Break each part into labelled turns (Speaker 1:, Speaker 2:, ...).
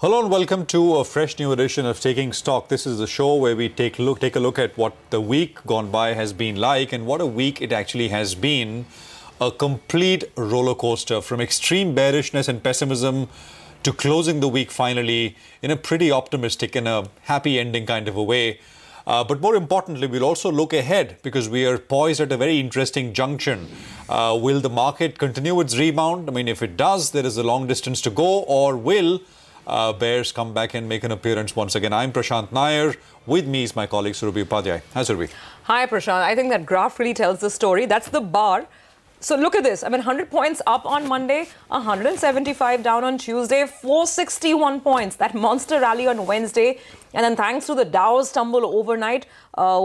Speaker 1: Hello and welcome to a fresh new edition of Taking Stock. This is the show where we take a look at what the week gone by has been like and what a week it actually has been. A complete roller coaster from extreme bearishness and pessimism to closing the week finally in a pretty optimistic and a happy ending kind of a way. But more importantly, we'll also look ahead because we are poised at a very interesting junction. Will the market continue its rebound? I mean, if it does, there is a long distance to go, or will bears come back and make an appearance once again? I'm Prashant Nair. With me is my colleague Surabhi Upadhyay. Hi, Surabhi.
Speaker 2: Hi, Prashant. I think that graph really tells the story. That's the bar. So look at this. I mean, 100 points up on Monday, 175 down on Tuesday, 461 points. That monster rally on Wednesday. And then thanks to the Dow's tumble overnight,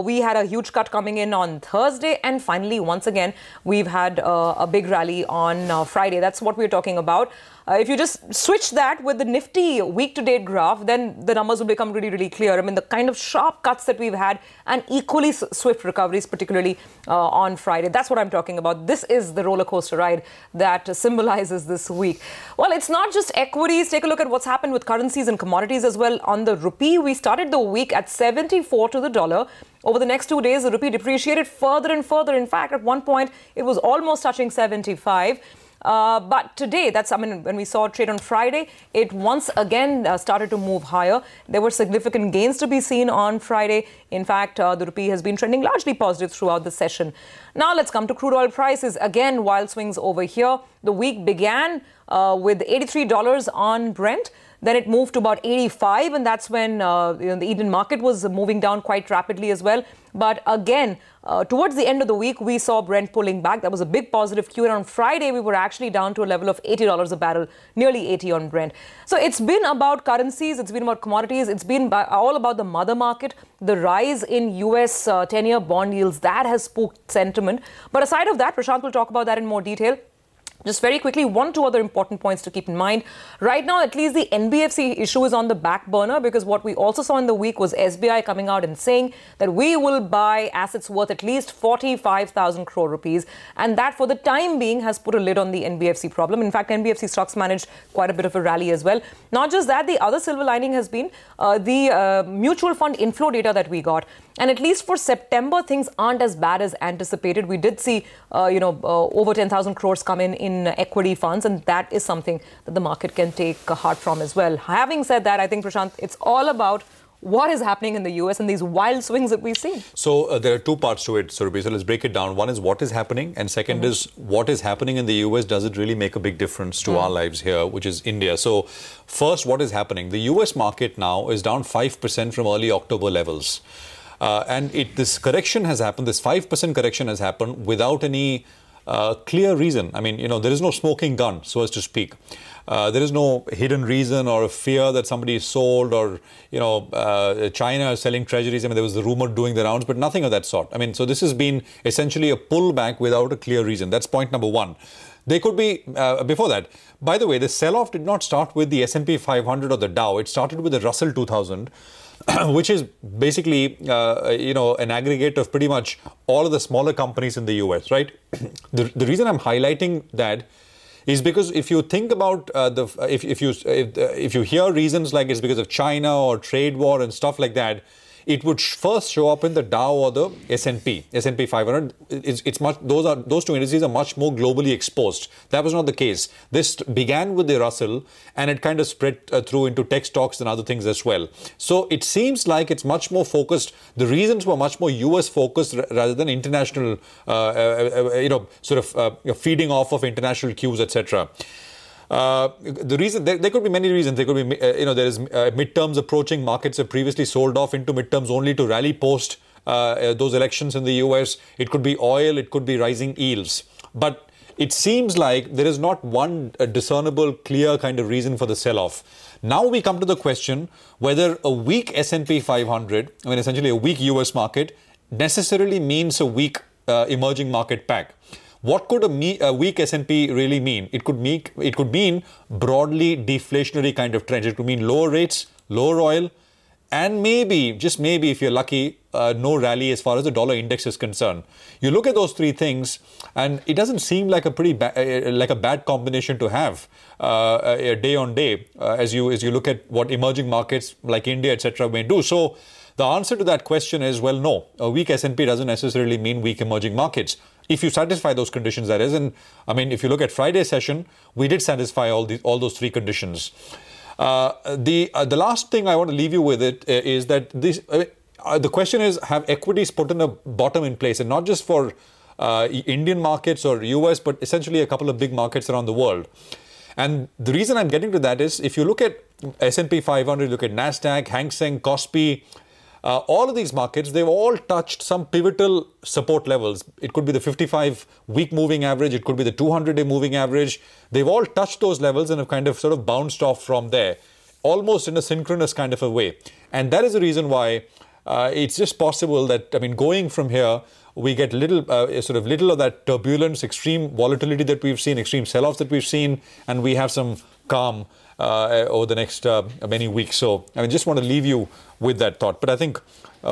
Speaker 2: we had a huge cut coming in on Thursday. And finally, once again, we've had a big rally on Friday. That's what we're talking about. If you just switch that with the Nifty week-to-date graph, then the numbers will become really, really clear. I mean, the kind of sharp cuts that we've had and equally swift recoveries, particularly on Friday. That's what I'm talking about. This is the roller coaster ride that symbolizes this week. Well, it's not just equities. Take a look at what's happened with currencies and commodities as well. On the rupee, we started the week at 74 to the dollar. Over the next 2 days, the rupee depreciated further and further. In fact, at one point, it was almost touching 75. But today, when we saw a trade on Friday, it once again started to move higher. There were significant gains to be seen on Friday. In fact, the rupee has been trending largely positive throughout the session. Now let's come to crude oil prices. Again, wild swings over here. The week began with $83 on Brent. Then it moved to about 85, and that's when the Eden market was moving down quite rapidly as well. But again, towards the end of the week, we saw Brent pulling back. That was a big positive cue. And on Friday, we were actually down to a level of $80 a barrel, nearly 80 on Brent. So it's been about currencies. It's been about commodities. It's been all about the mother market. The rise in US 10-year bond yields, that has spooked sentiment. But aside of that, Prashant will talk about that in more detail. Just very quickly, two other important points to keep in mind. Right now, at least the NBFC issue is on the back burner because what we also saw in the week was SBI coming out and saying that we will buy assets worth at least 45,000 crore rupees. And that, for the time being, has put a lid on the NBFC problem. In fact, NBFC stocks managed quite a bit of a rally as well. Not just that, the other silver lining has been the mutual fund inflow data that we got. And at least for September, things aren't as bad as anticipated. We did see, over 10,000 crores come in equity funds, and that is something that the market can take heart from as well. Having said that, I think, Prashant, it's all about what is happening in the US and these wild swings that we see.
Speaker 1: So there are two parts to it, Surabhi. So let's break it down. One is what is happening, and second is what is happening in the US. Does it really make a big difference to our lives here, which is India? So first, what is happening? The US market now is down 5% from early October levels. And this correction has happened, this 5% correction has happened without any clear reason. I mean, there is no smoking gun, so as to speak. There is no hidden reason or a fear that somebody is sold or, China is selling treasuries. I mean, there was the rumor doing the rounds, but nothing of that sort. I mean, so this has been essentially a pullback without a clear reason. That's point number one. They could be, before that, by the way, the sell-off did not start with the S&P 500 or the Dow. It started with the Russell 2000. Which is basically, an aggregate of pretty much all of the smaller companies in the US, right? The reason I'm highlighting that is because if you think about if you hear reasons like it's because of China or trade war and stuff like that, it would first show up in the Dow or the S&P 500. Those two indices are much more globally exposed. That was not the case. This began with the Russell and it kind of spread through into tech stocks and other things as well. So it seems like it's much more focused. The reasons were much more US focused rather than international, feeding off of international cues, etc. The reason there could be many reasons. There could be there is midterms approaching. Markets have previously sold off into midterms only to rally post those elections in the US. It could be oil. It could be rising yields. But it seems like there is not one discernible, clear kind of reason for the sell-off. Now we come to the question whether a weak S&P 500, I mean essentially a weak US market, necessarily means a weak emerging market pack. What could a weak S&P really mean? It could mean broadly deflationary kind of trends. It could mean lower rates, lower oil, and maybe, just maybe if you're lucky, no rally as far as the dollar index is concerned. You look at those three things, and it doesn't seem like a pretty like a bad combination to have day on day as you look at what emerging markets like India, etc., may do. So the answer to that question is, well, no. A weak S&P doesn't necessarily mean weak emerging markets. If you satisfy those conditions, that is. And I mean, if you look at Friday's session, we did satisfy all those three conditions. The last thing I want to leave you with it is that the question is, have equities put in a bottom in place, and not just for Indian markets or US, but essentially a couple of big markets around the world. And the reason I'm getting to that is, if you look at S&P 500, look at NASDAQ, Hang Seng, Kospi, all of these markets, they've all touched some pivotal support levels. It could be the 55-week moving average. It could be the 200-day moving average. They've all touched those levels and have kind of sort of bounced off from there, almost in a synchronous kind of a way. And that is the reason why it's just possible that, I mean, going from here, we get little of that turbulence, extreme volatility that we've seen, extreme sell-offs that we've seen, and we have some calm over the next many weeks. So I just want to leave you with that thought. But I think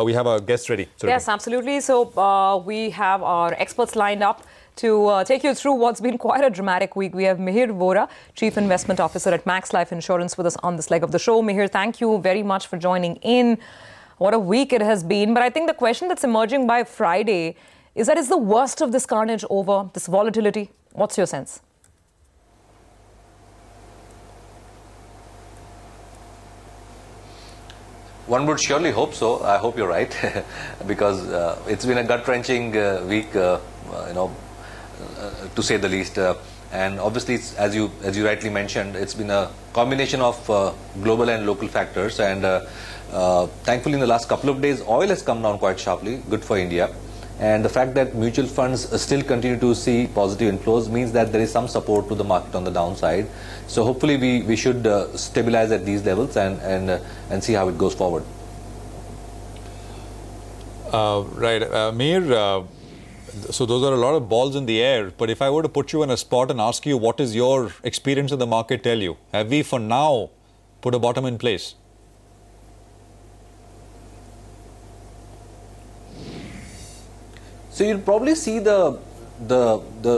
Speaker 1: we have our guests ready.
Speaker 2: Yes, absolutely. So we have our experts lined up to take you through what's been quite a dramatic week. We have Mahir Bora, Chief Investment Officer at Max Life Insurance, with us on this leg of the show. Mahir, thank you very much for joining in. What a week it has been. But I think the question that's emerging by Friday is that, is the worst of this carnage over, this volatility? What's your sense?
Speaker 3: One would surely hope so. I hope you're right, because it's been a gut-wrenching week, to say the least. And obviously, as you rightly mentioned, it's been a combination of global and local factors. And thankfully, in the last couple of days, oil has come down quite sharply. Good for India. And the fact that mutual funds still continue to see positive inflows means that there is some support to the market on the downside. So hopefully we should stabilize at these levels and see how it goes forward.
Speaker 1: Right. Mahir, so those are a lot of balls in the air. But if I were to put you in a spot and ask you, what is your experience of the market tell you? Have we for now put a bottom in place?
Speaker 3: So you'll probably see the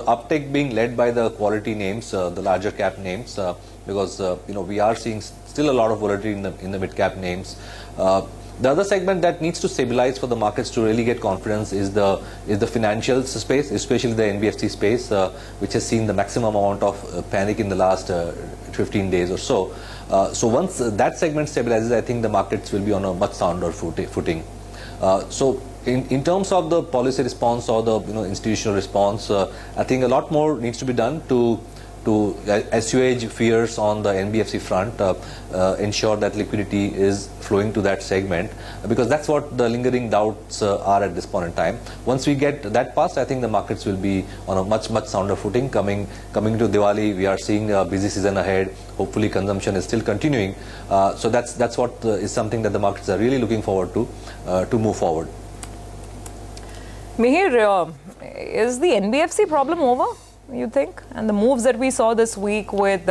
Speaker 3: uptake being led by the quality names, the larger cap names, because we are seeing still a lot of volatility in the mid cap names. The other segment that needs to stabilize for the markets to really get confidence is the financials space, especially the NBFC space, which has seen the maximum amount of panic in the last 15 days or so. So once that segment stabilizes, I think the markets will be on a much sounder footing. So in terms of the policy response or the institutional response, I think a lot more needs to be done to assuage fears on the NBFC front, ensure that liquidity is flowing to that segment, because that's what the lingering doubts are at this point in time. Once we get that passed, I think the markets will be on a much sounder footing. Coming to Diwali, we are seeing a busy season ahead. Hopefully consumption is still continuing. So that's what is something that the markets are really looking forward to move forward.
Speaker 2: Mahir, is the NBFC problem over, you think? And the moves that we saw this week with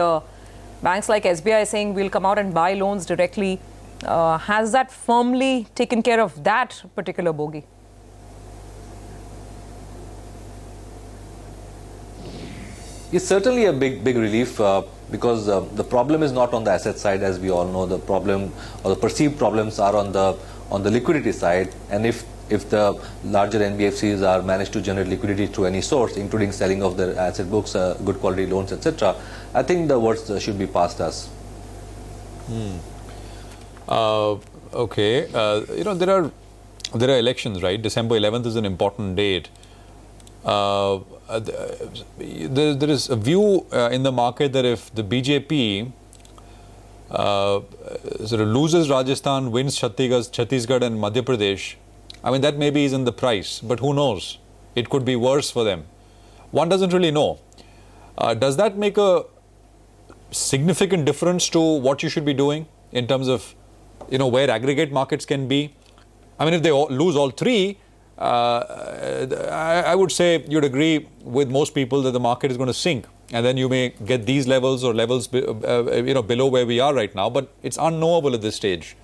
Speaker 2: banks like SBI saying we'll come out and buy loans directly, has that firmly taken care of that particular bogey?
Speaker 3: It's certainly a big relief, because the problem is not on the asset side, as we all know. The problem or the perceived problems are on the liquidity side, and if the larger NBFCs are managed to generate liquidity through any source, including selling of their asset books, good quality loans, etc., I think the worst should be past us.
Speaker 1: Okay. There are elections, right? December 11th is an important date. There is a view in the market that if the BJP sort of loses Rajasthan, wins Chhattisgarh and Madhya Pradesh, I mean, that maybe is in the price, but who knows? It could be worse for them. One doesn't really know. Does that make a significant difference to what you should be doing in terms of, where aggregate markets can be? I mean, if they lose all three, I would say you'd agree with most people that the market is going to sink, and then you may get these levels or levels below where we are right now, but it's unknowable at this stage.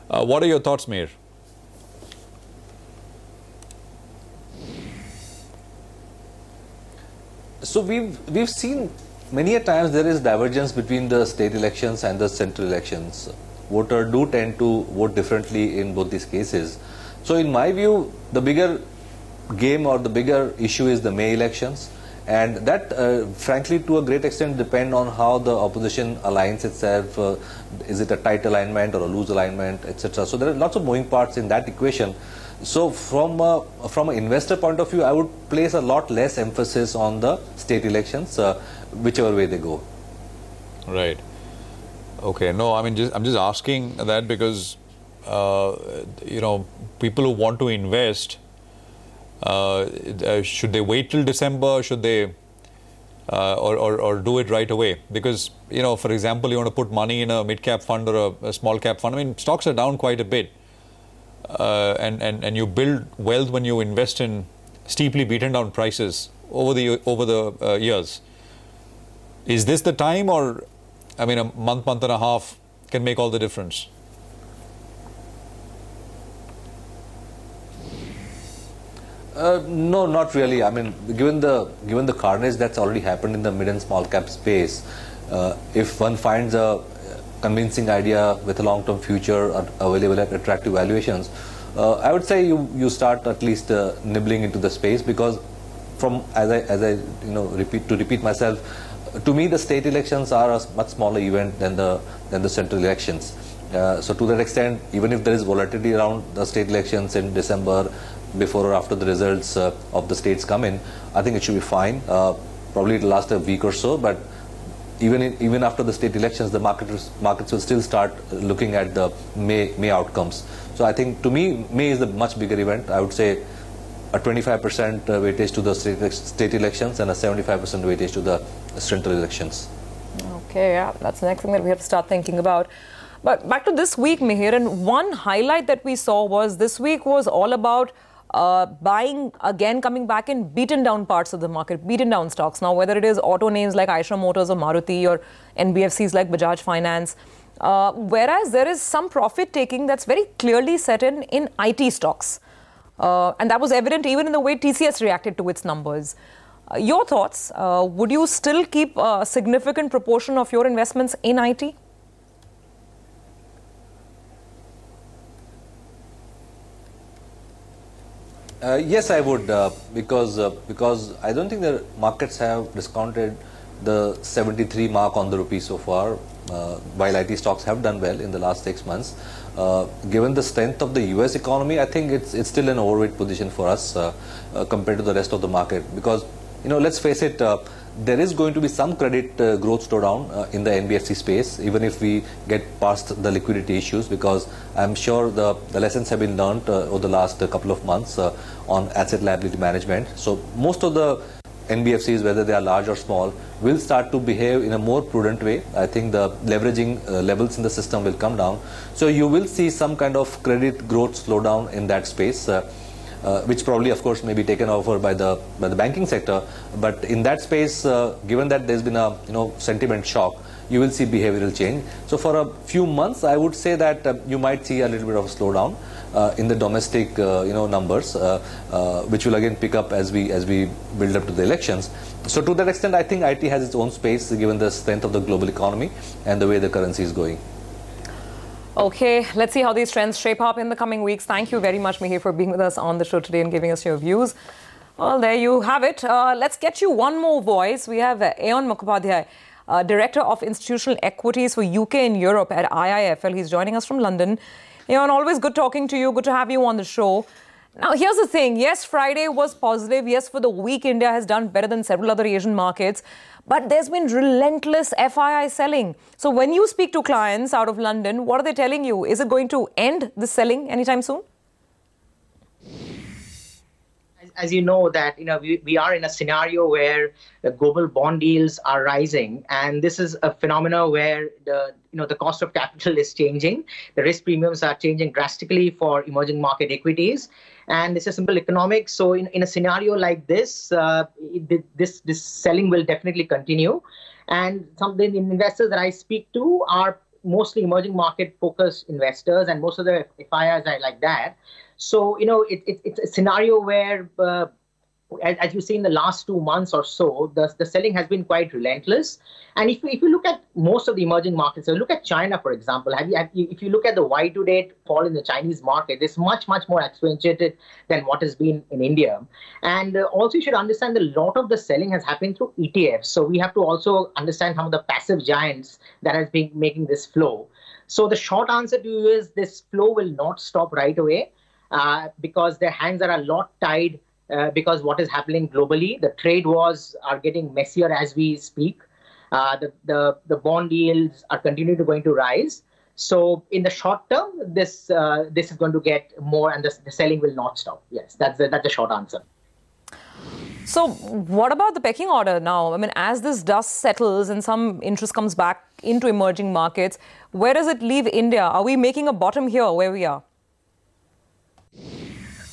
Speaker 1: What are your thoughts, Mahir?
Speaker 3: So we've seen many a times there is divergence between the state elections and the central elections. Voters do tend to vote differently in both these cases. So in my view, the bigger game or the bigger issue is the May elections, and that frankly to a great extent depend on how the opposition aligns itself. Is it a tight alignment or a loose alignment, etc. So there are lots of moving parts in that equation. So from an investor point of view, I would place a lot less emphasis on the state elections, whichever way they go.
Speaker 1: Right. Okay. No, I mean, I'm just asking that because you know, people who want to invest, should they wait till December? Should they or do it right away? Because, you know, for example, you want to put money in a mid-cap fund or a small-cap fund. I mean, stocks are down quite a bit. And you build wealth when you invest in steeply beaten down prices over the years. Is this the time, or I mean a month and a half can make all the difference?
Speaker 3: No, not really. I mean, given the carnage that's already happened in the mid and small cap space, if one finds a convincing idea with a long-term future available at attractive valuations, I would say you start at least nibbling into the space, because as I repeat myself, to me the state elections are a much smaller event than the central elections. So to that extent, even if there is volatility around the state elections in December, before or after the results of the states come in, I think it should be fine. Probably it'll last a week or so, but even after the state elections, the markets will still start looking at the May outcomes. So I think, to me, May is the much bigger event. I would say a 25% weightage to the state elections and a 75% weightage to the central elections.
Speaker 2: Okay, yeah, that's the next thing that we have to start thinking about. But back to this week, Mahir, and one highlight that we saw was this week was all about buying again, coming back in beaten down parts of the market, beaten down stocks. Now, whether it is auto names like Eicher Motors or Maruti, or NBFCs like Bajaj Finance, whereas there is some profit taking that's very clearly set in IT stocks. And that was evident even in the way TCS reacted to its numbers. Your thoughts? Would you still keep a significant proportion of your investments in IT?
Speaker 3: Yes, I would, because I don't think the markets have discounted the 73 mark on the rupee so far, while IT stocks have done well in the last 6 months. Given the strength of the US economy, I think it's still an overweight position for us compared to the rest of the market, because, you know, let's face it, there is going to be some credit growth slowdown in the NBFC space, even if we get past the liquidity issues, because I'm sure the lessons have been learned over the last couple of months on asset liability management. So most of the NBFCs, whether they are large or small, will start to behave in a more prudent way. I think the leveraging levels in the system will come down. So you will see some kind of credit growth slowdown in that space. Which probably, of course, may be taken over by the banking sector. But in that space, given that there's been a sentiment shock, you will see behavioral change. So for a few months, I would say that you might see a little bit of a slowdown in the domestic numbers, which will again pick up as we build up to the elections. So to that extent, I think IT has its own space given the strength of the global economy and the way the currency is going.
Speaker 2: Okay, let's see how these trends shape up in the coming weeks. Thank you very much, Mahir, for being with us on the show today and giving us your views. Well, there you have it. Let's get you one more voice. We have Onma Kapadia, Director of Institutional Equities for UK and Europe at IIFL. He's joining us from London. Aon, always good talking to you. Good to have you on the show. Now, here's the thing. Yes, Friday was positive. Yes, for the week, India has done better than several other Asian markets. But there's been relentless FII selling. So when you speak to clients out of London, what are they telling you? Is it going to end the selling anytime soon?
Speaker 4: As you know, that we are in a scenario where the global bond yields are rising, and this is a phenomena where the cost of capital is changing. The risk premiums are changing drastically for emerging market equities, and it's a simple economics. So in a scenario like this, this selling will definitely continue, and some of the investors that I speak to are mostly emerging market focused investors, and most of the FIRs are like that. So, it's a scenario where, as you see in the last 2 months or so, the selling has been quite relentless. And if you look at most of the emerging markets, so look at China, for example, if you look at the Y-to-date fall in the Chinese market, it's much, much more accentuated than what has been in India. And also you should understand that a lot of the selling has happened through ETFs. So we have to also understand some of the passive giants that has been making this flow. So the short answer to you is this flow will not stop right away because their hands are a lot tied because what is happening globally. The trade wars are getting messier as we speak. The bond yields are going to rise. So in the short term, this is going to get more, and the selling will not stop. Yes, that's the short answer.
Speaker 2: So what about the pecking order now? I mean, as this dust settles and some interest comes back into emerging markets, where does it leave India? Are we making a bottom here where we are?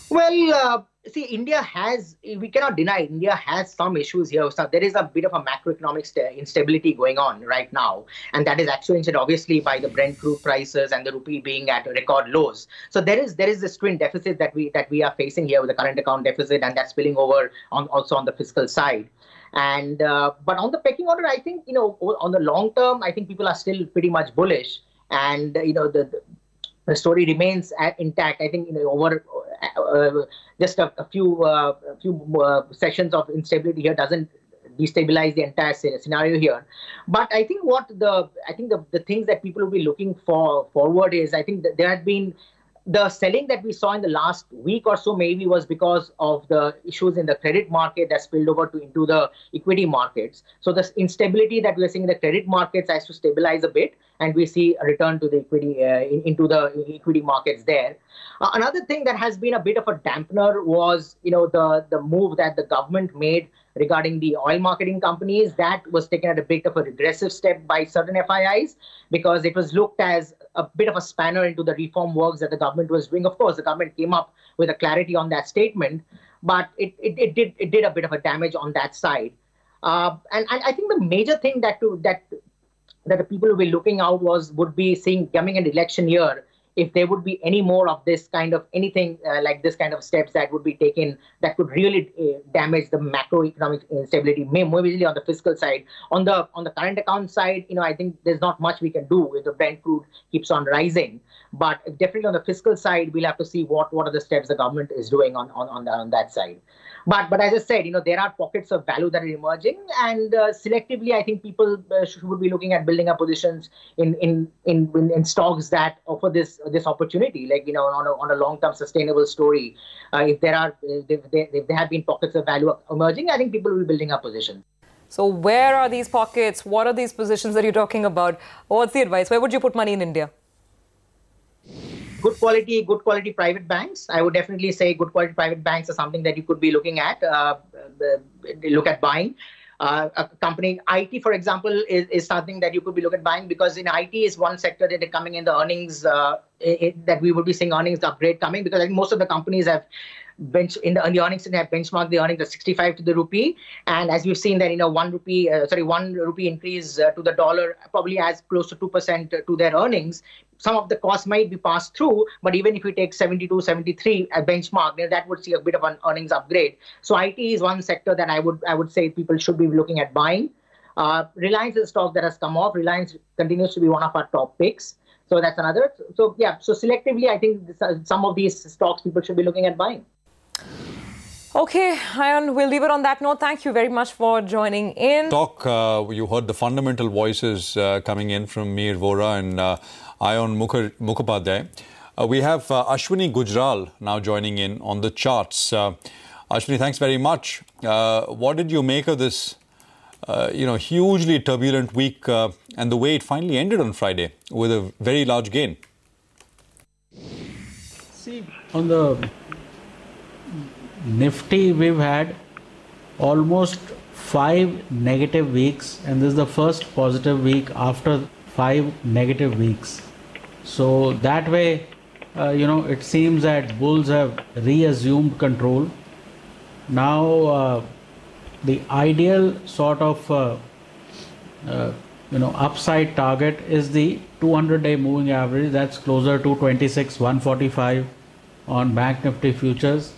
Speaker 4: Well, see, we cannot deny India has some issues here. So there is a bit of a macroeconomic instability going on right now. And that is accentuated obviously by the Brent crude prices and the rupee being at record lows. So there is this twin deficit that we are facing here with the current account deficit, and that's spilling over also on the fiscal side. And but on the pecking order, I think, on the long term, I think people are still pretty much bullish. And, the story remains intact. I think, over just a few sessions of instability here doesn't destabilize the entire scenario here. But I think the things that people will be looking forward is, I think that there had been the selling that we saw in the last week or so maybe was because of the issues in the credit market that spilled over into the equity markets. So the instability that we're seeing in the credit markets has to stabilize a bit, and we see a return to the equity into the equity markets there. Another thing that has been a bit of a dampener was, the move that the government made regarding the oil marketing companies. That was taken at a bit of a regressive step by certain FIIs because it was looked as a bit of a spanner into the reform works that the government was doing. Of course, the government came up with a clarity on that statement, but it did a bit of a damage on that side. And I think the major thing that the people will be looking out would be seeing coming an election year, if there would be any more of this kind of anything like this kind of steps that would be taken that could really damage the macroeconomic instability, mainly on the fiscal side. On the current account side, I think there's not much we can do if the Brent crude keeps on rising. But definitely on the fiscal side, we'll have to see what are the steps the government is doing on that side. But as I said, there are pockets of value that are emerging, and selectively, I think people should be looking at building up positions in stocks that offer this opportunity, like on a long-term sustainable story. If there have been pockets of value emerging, I think people will be building up positions.
Speaker 2: So where are these pockets? What are these positions that you're talking about? What's the advice? Where would you put money in India?
Speaker 4: Good quality private banks. I would definitely say good quality private banks are something that you could be looking at, look at buying. A company, IT, for example, is something that you could be looking at buying, because in IT is one sector that are coming in the earnings, that we would be seeing earnings upgrade coming, because I think most of the companies have in the earnings and have benchmarked the earnings at 65 to the rupee, and as you've seen that 1 rupee increase to the dollar probably adds close to 2% to their earnings. Some of the costs might be passed through, but even if we take 72, 73 as benchmark, that would see a bit of an earnings upgrade. So IT is one sector that I would say people should be looking at buying. Reliance is a stock that has come off. Reliance continues to be one of our top picks. So that's another. So yeah, so selectively, I think some of these stocks people should be looking at buying.
Speaker 2: Okay, Ayan, we'll leave it on that note. Thank you very much for joining in.
Speaker 1: You heard the fundamental voices coming in from Mahir Bora and Onma Kapadia. We have Ashwini Gujral now joining in on the charts. Ashwini, thanks very much. What did you make of this, hugely turbulent week and the way it finally ended on Friday with a very large gain?
Speaker 5: See, on the Nifty, we've had almost 5 negative weeks, and this is the first positive week after 5 negative weeks. So that way, it seems that bulls have reassumed control. Now, the ideal sort of upside target is the 200-day moving average. That's closer to 26,145 on Bank Nifty futures,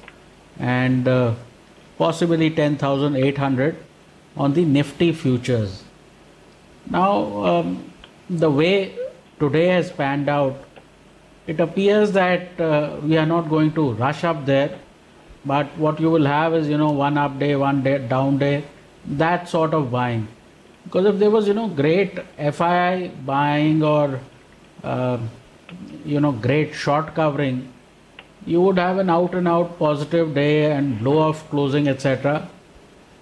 Speaker 5: and possibly 10,800 on the Nifty futures. Now, the way today has panned out, it appears that we are not going to rush up there, but what you will have is, one up day, one day, down day, that sort of buying. Because if there was, great FII buying or, great short covering, you would have an out and out positive day and blow off closing, etc.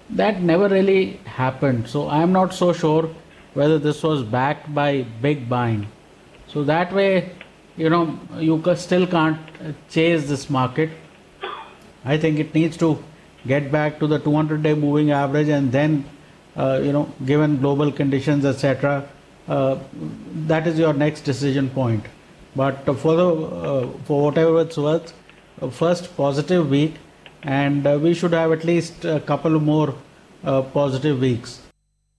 Speaker 5: That never really happened. So I am not so sure whether this was backed by big buying. So that way, you still can't chase this market. I think it needs to get back to the 200-day moving average, and then, given global conditions, etc., that is your next decision point. But for whatever it's worth, first positive week, and we should have at least a couple more positive weeks.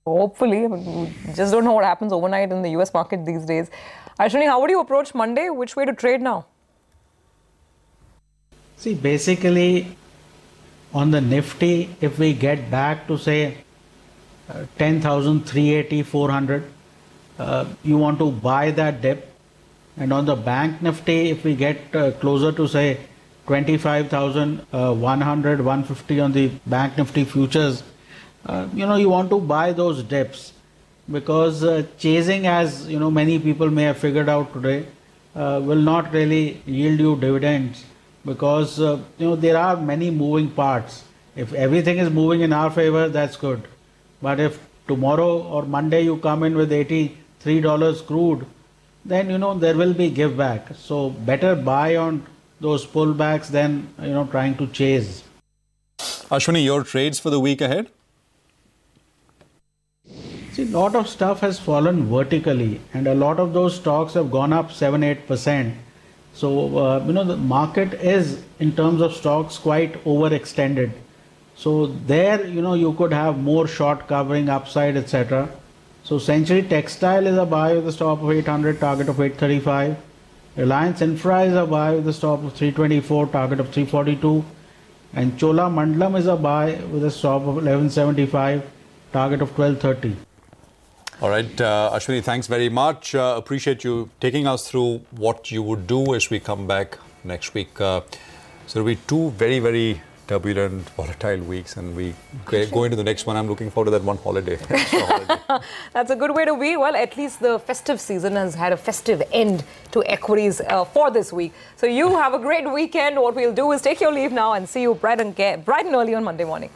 Speaker 2: Hopefully. We just don't know what happens overnight in the US market these days. Ashwini, how would you approach Monday? Which way to trade now?
Speaker 5: See, basically, on the Nifty, if we get back to say 10,380, 400, you want to buy that dip. And on the Bank Nifty, if we get closer to say 25,100, 150 on the Bank Nifty futures, you want to buy those dips, because chasing, as many people may have figured out today, will not really yield you dividends, because there are many moving parts. If everything is moving in our favor, that's good. But if tomorrow or Monday you come in with $83 crude, then there will be give back. So better buy on those pullbacks than trying to chase.
Speaker 1: Ashwini, your trades for the week ahead?
Speaker 5: See, a lot of stuff has fallen vertically, and a lot of those stocks have gone up 7-8%. So, the market is, in terms of stocks, quite overextended. So there, you could have more short covering, upside, etc. So Century Textile is a buy with a stop of 800, target of 835. Reliance Infra is a buy with a stop of 324, target of 342. And Chola Mandalam is a buy with a stop of 1175, target of 1230.
Speaker 1: All right, Ashwini, thanks very much. Appreciate you taking us through what you would do as we come back next week. So it'll be two very, very turbulent, volatile weeks, and we go into the next one. I'm looking forward to that one holiday.
Speaker 2: That's a good way to be. Well, at least the festive season has had a festive end to equities for this week. So you have a great weekend. What we'll do is take your leave now and see you bright and early on Monday morning.